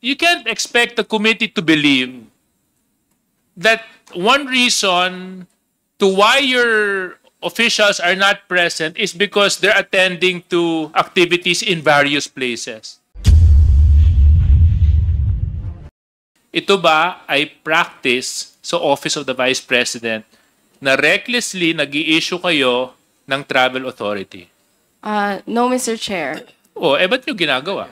you can't expect the committee to believe that one reason to why your officials are not present is because they're attending to activities in various places. Ito ba ay practice sa Office of the Vice President na recklessly nag-i-issue kayo ng travel authority? No, Mr. Chair. Ba't nyo ginagawa?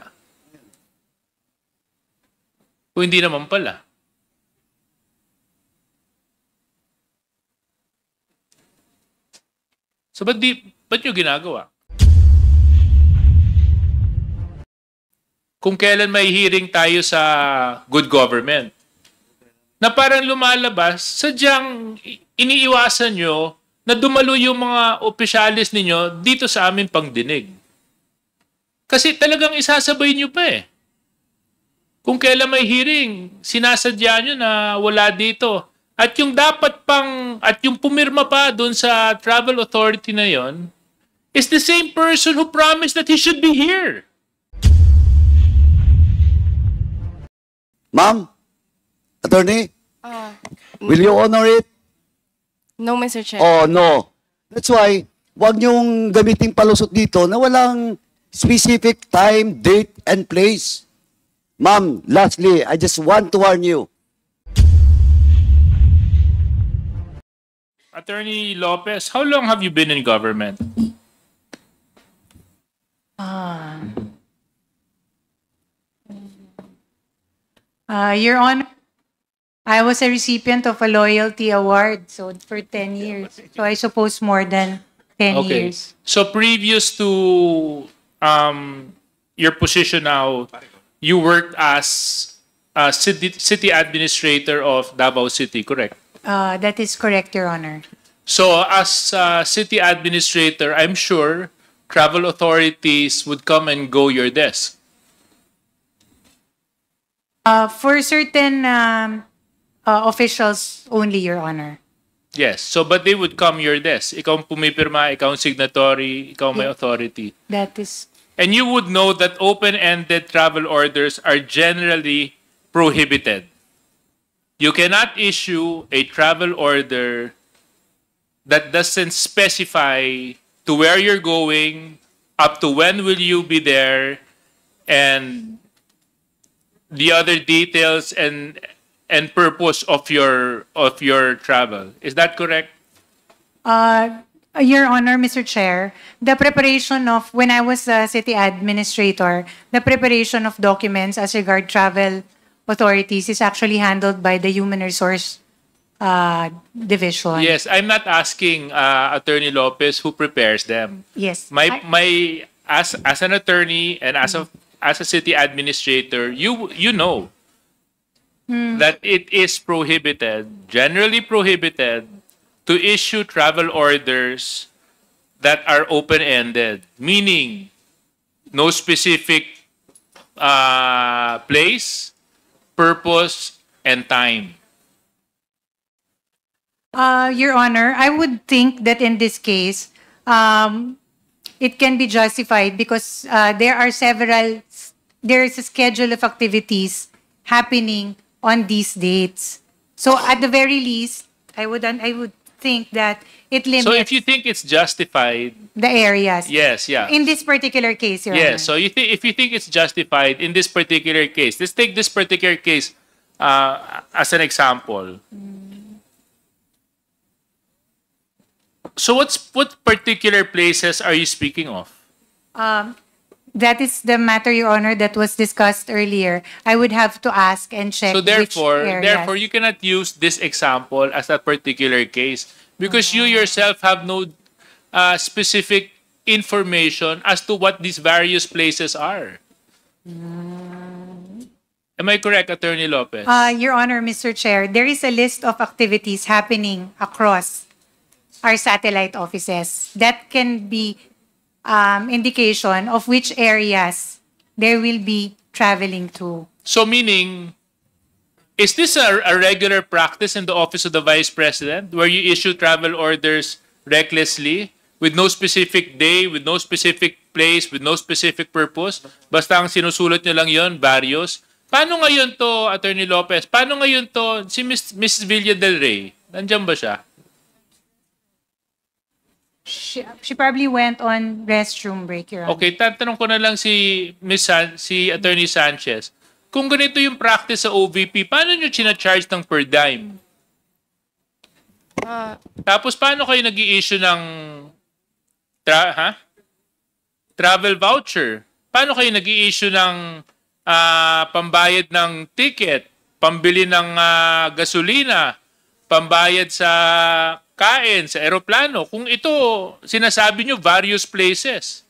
Kung hindi naman pala. So, ba't nyo ginagawa? Kung kailan may hearing tayo sa good government, na parang lumalabas, sadyang iniiwasan nyo na dumalo yung mga opisyalis ninyo dito sa amin pangdinig. Kasi talagang isasabay nyo pa eh. Kung kailan may hearing, sinasadya nyo na wala dito. At yung dapat pang, at yung pumirma pa doon sa travel authority na yon is the same person who promised that he should be here. Ma'am, attorney, will you honor it? No, Mr. Chair. Oh, no. That's why, wag niyong gamitin palusot dito na walang specific time, date, and place. Ma'am, lastly, I just want to warn you. Attorney Lopez, how long have you been in government? Your Honor, I was a recipient of a loyalty award, so for 10 years. So I suppose more than 10 years. So previous to your position now, you worked as city administrator of Davao City, correct? That is correct, Your Honor. So as city administrator, I'm sure travel authorities would come and go your desk. For certain officials only, Your Honor. Yes. So but they would come your desk. Ikaw ang pumipirma, ikaw ang signatory, ikaw may authority. That is... And you would know that open-ended travel orders are generally prohibited. You cannot issue a travel order that doesn't specify to where you're going, up to when will you be there, and the other details and purpose of your travel. Is that correct? Your Honor, Mr. Chair, the preparation of, when I was a city administrator, the preparation of documents as regard travel authorities is actually handled by the Human Resource Division. Yes, I'm not asking Attorney Lopez who prepares them. Yes. As an attorney and as a city administrator, you know that it is prohibited, generally prohibited, to issue travel orders that are open-ended, meaning no specific place, purpose, and time. Your Honor, I would think that in this case, it can be justified because there is a schedule of activities happening on these dates. So at the very least, I would think that it limits... So if you think it's justified... The areas. Yes, yeah. In this particular case, Your Honor. Yes, so if you think it's justified in this particular case, let's take this particular case as an example. So what particular places are you speaking of? That is the matter, Your Honor, that was discussed earlier. I would have to ask and check. So therefore, which areas. you cannot use this example as a particular case because you yourself have no specific information as to what these various places are. Am I correct, Attorney Lopez? Your Honor, Mr. Chair, there is a list of activities happening across our satellite offices that can be indication of which areas they will be traveling to. So meaning, is this a regular practice in the Office of the Vice President where you issue travel orders recklessly with no specific day, with no specific place, with no specific purpose? Basta ang sinusulat nyo lang yon, various. Paano ngayon to, Attorney Lopez? Paano ngayon to, si Mrs. Villa del Rey? Nandiyan ba siya? She probably went on restroom break, Your Honor. Okay, tatanong ko na lang si si Attorney Sanchez. Kung ganito yung practice sa OVP, paano nyo charge ng per dime? Tapos paano kayo nag-i-issue ng travel voucher? Paano kayo nag-i-issue ng pambayad ng ticket, pambili ng gasolina, pambayad sa kain, sa eroplano? Kung ito, sinasabi nyo, various places.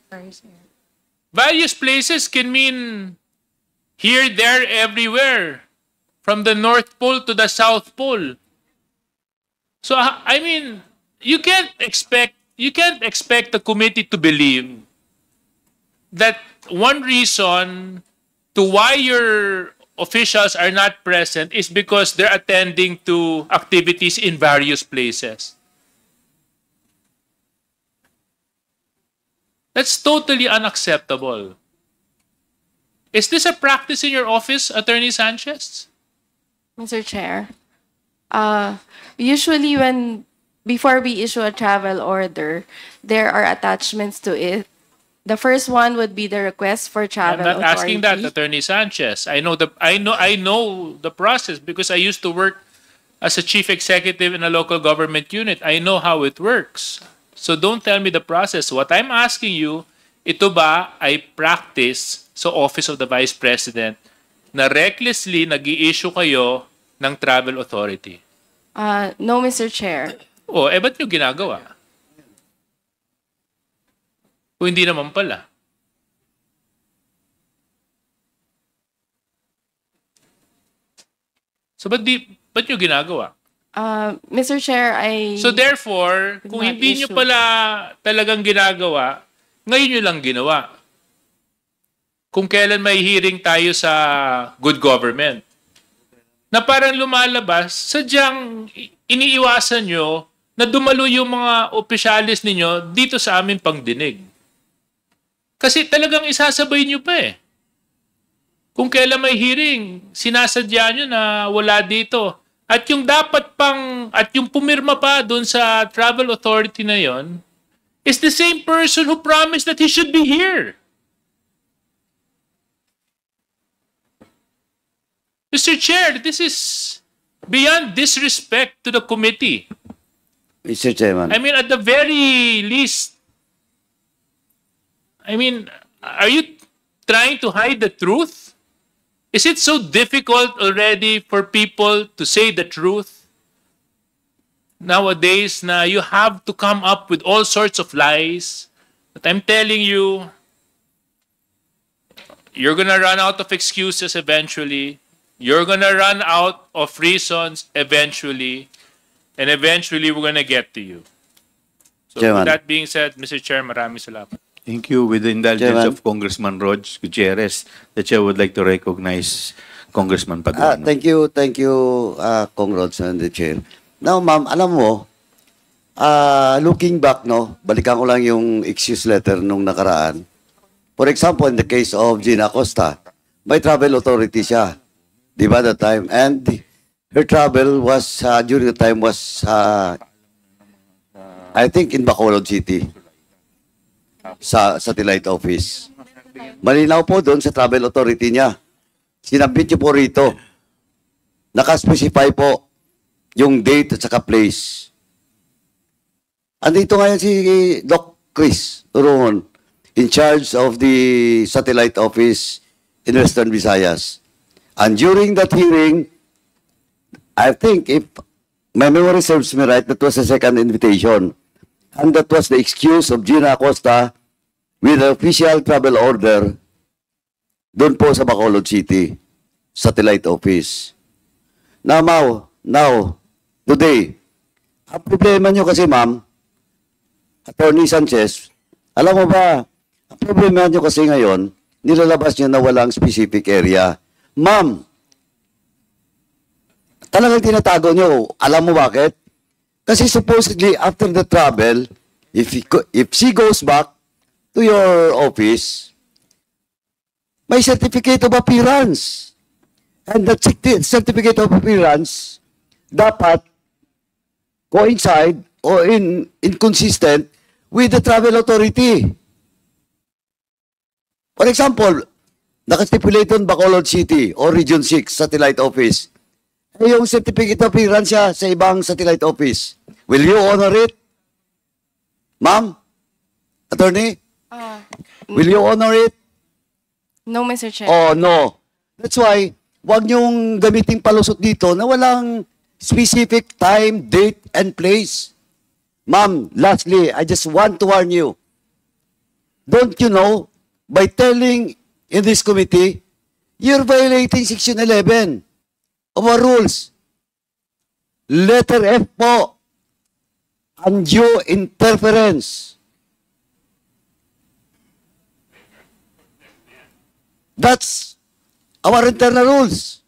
Various places can mean here, there, everywhere. From the North Pole to the South Pole. So, I mean, you can't expect the committee to believe that one reason to why your officials are not present is because they're attending to activities in various places. That's totally unacceptable. Is this a practice in your office, Attorney Sanchez? Mr. Chair, usually before we issue a travel order, there are attachments to it. The first one would be the request for travel I'm not authority. asking that, Attorney Sanchez. I know the process because I used to work as a chief executive in a local government unit. I know how it works. So don't tell me the process. What I'm asking you, ito ba ay practice sa Office of the Vice President na recklessly nag-i-issue kayo ng travel authority? No, Mr. Chair. Ba't nyo ginagawa? Kung hindi naman pala. So, ba't nyo ginagawa? Mr. Chair, So, therefore, kung not hindi nyo issue. pala talagang ginagawa, ngayon nyo lang ginawa. Kung kailan may hearing tayo sa good government, na parang lumalabas, sadyang iniiwasan nyo na dumalo yung mga opisyalis ninyo dito sa aming pangdinig. Kasi talagang isasabay nyo pa eh. Kung kailan may hearing, sinasadya nyo na wala dito. At yung at yung pumirma pa doon sa travel authority na yon is the same person who promised that he should be here. Mr. Chair, this is beyond disrespect to the committee. Mr. Chairman. I mean, at the very least, are you trying to hide the truth? Is it so difficult already for people to say the truth? Nowadays, na you have to come up with all sorts of lies. But I'm telling you, you're gonna run out of excuses eventually. You're gonna run out of reasons eventually. And eventually, we're gonna get to you. So, Chairman. with that being said, Mr. Chair, maraming salamat. Thank you. With the indulgence Chairman. of Congressman Rog Gutierrez, the chair would like to recognize Congressman Paduano. Thank you, Kong Rods and the Chair. Now, ma'am, alam mo, looking back, no, balikan ko lang yung excuse letter nung nakaraan. For example, in the case of Gina Acosta, may travel authority siya. Di ba, that time? And her travel was, during the time was, I think, in Bacolod City. Sa satellite office. Malinaw po doon sa travel authority niya. Sinabit niyo po rito. Nakaspecify po yung date at saka place. Andito ngayon si Doc Chris Turongon, in charge of the satellite office in Western Visayas. And during that hearing, I think if my memory serves me right, that was the second invitation. And that was the excuse of Gina Acosta with the official travel order doon po sa Bacolod City, satellite office. Now, today, ang problema nyo kasi, ma'am, Attorney Sanchez, alam mo ba, ang problema nyo kasi ngayon, nilalabas nyo na walang specific area. Ma'am, talagang tinatago nyo. Alam mo bakit? Kasi supposedly, after the travel, if she goes back to your office, may certificate of appearance. And the certificate of appearance dapat coincide or inconsistent with the travel authority. For example, nakastipulate on Bacolod City or Region 6 Satellite Office. Eh, yung certificate of appearance siya sa ibang satellite office. Will you honor it? Ma'am? Attorney? Will you honor it? No, Mr. Chair. Oh, no. That's why, wag niyong gamiting palusot dito na walang specific time, date, and place. Ma'am, lastly, I just want to warn you. Don't you know, by telling in this committee, you're violating Section 11 of our rules. Letter F po, undue interference. That's our internal rules.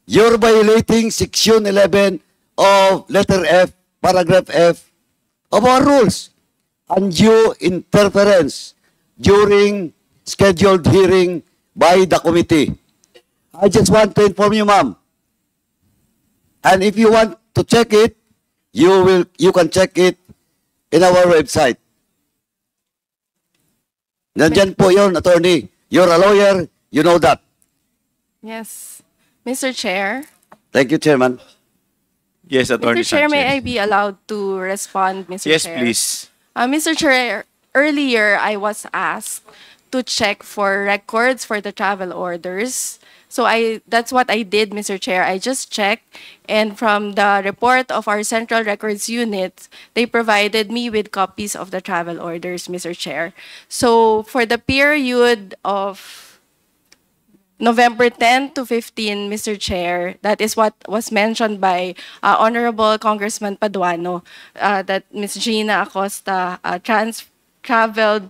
You're violating Section 11 of letter F, paragraph F of our rules. Undue interference during scheduled hearing by the committee. I just want to inform you, ma'am. And if you want to check it, you can check it in our website. Nandyan po yun, attorney. You're a lawyer, you know that. Yes. Mr. Chair. Thank you, Chairman. Yes, Attorney Mr. Chair, may I Sanchez. be allowed to respond, Mr. Yes, Chair? please. Mr. Chair, earlier I was asked to check for records for the travel orders. So that's what I did, Mr. Chair. I just checked, and from the report of our Central Records Unit, they provided me with copies of the travel orders, Mr. Chair. So for the period of November 10 to 15, Mr. Chair, that is what was mentioned by Honorable Congressman Paduano, that Ms. Gina Acosta traveled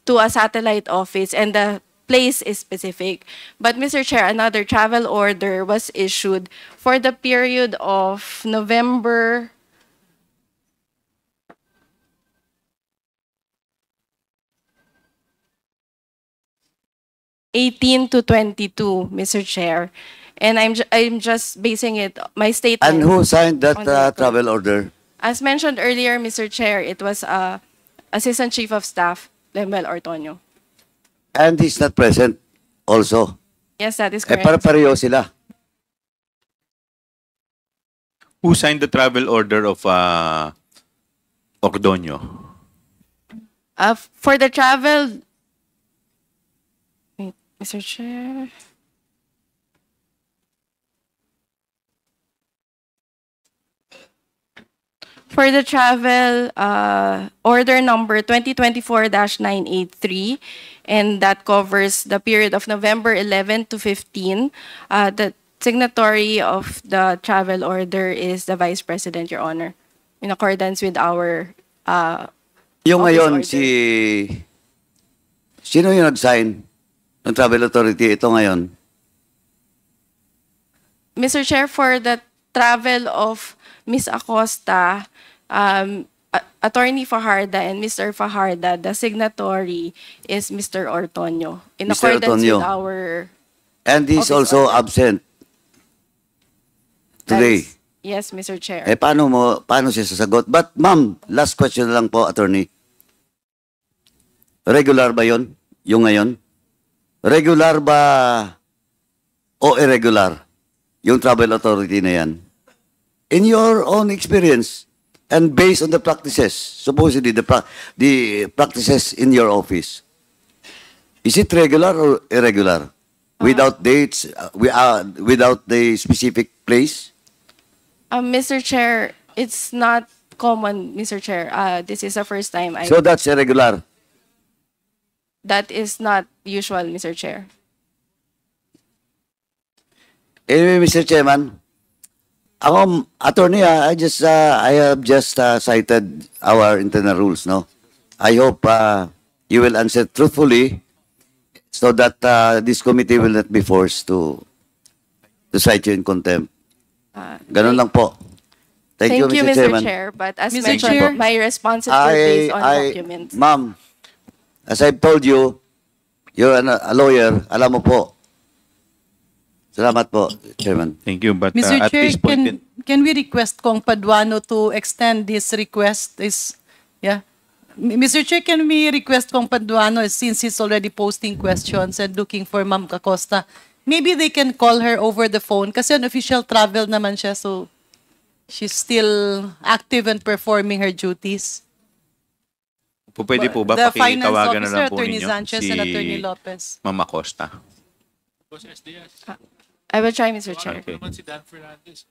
to a satellite office, and the place is specific. But Mr. Chair, another travel order was issued for the period of November 18 to 22, Mr. Chair. And I'm just basing it, my statement. And who signed that on the record. travel order? As mentioned earlier, Mr. Chair, it was Assistant Chief of Staff, Lemel Ortonio. And he's not present also. Yes, that is Eh, correct. para-pareho sila. Who signed the travel order of Ordonio? For the travel, wait, Mr. Chair. For the travel, order number 2024-983, and that covers the period of November 11 to 15. The signatory of the travel order is the Vice President, Your Honor, in accordance with our Yung office ngayon, order. sino yung nag-sign ng travel authority ito ngayon? Mr. Chair, for the travel of Ms. Acosta, Attorney Fajarda and Mr. Fajarda, the signatory is Mr. Ortonio. In Mr. accordance Ortonio. with our... And he's Office also order. absent today. that's- Yes, Mr. Chair. Eh, paano siya sasagot? But, ma'am, last question na lang po, attorney. Regular ba yon? Yung ngayon? Regular ba o irregular? Yung travel authority na yan? In your own experience and based on the practices, supposedly the practices in your office, is it regular or irregular? Without dates, without the specific place? Mr. Chair, it's not common, Mr. Chair. This is the first time So that's irregular. that is not usual, Mr. Chair. Anyway, Mr. Chairman, ako, attorney, I have just cited our internal rules, no? I hope you will answer truthfully so that this committee will not be forced to cite you in contempt. Ganun lang po. Thank you, Mr. Chairman. Chair. But as Mr. mentioned, Chair. my responses were based on documents. Ma'am, as I've told you, you're a lawyer, alam mo po, Salamat po, Chairman. Thank you, but Mr. at Chair, this point, can we request Kong Paduano to extend his request? Mr. Chair, can we request Kong Paduano, since he's already posting questions and looking for Ma'am Acosta, maybe they can call her over the phone kasi on official travel naman siya, so she's still active and performing her duties. pwede po ba The Finance pakitawagan na Officer, lang po Attorney ninyo Sanchez and Attorney Lopez. Ma'am Acosta? I will try, Mr. Chair. Okay. Naman si Dan Fernandez.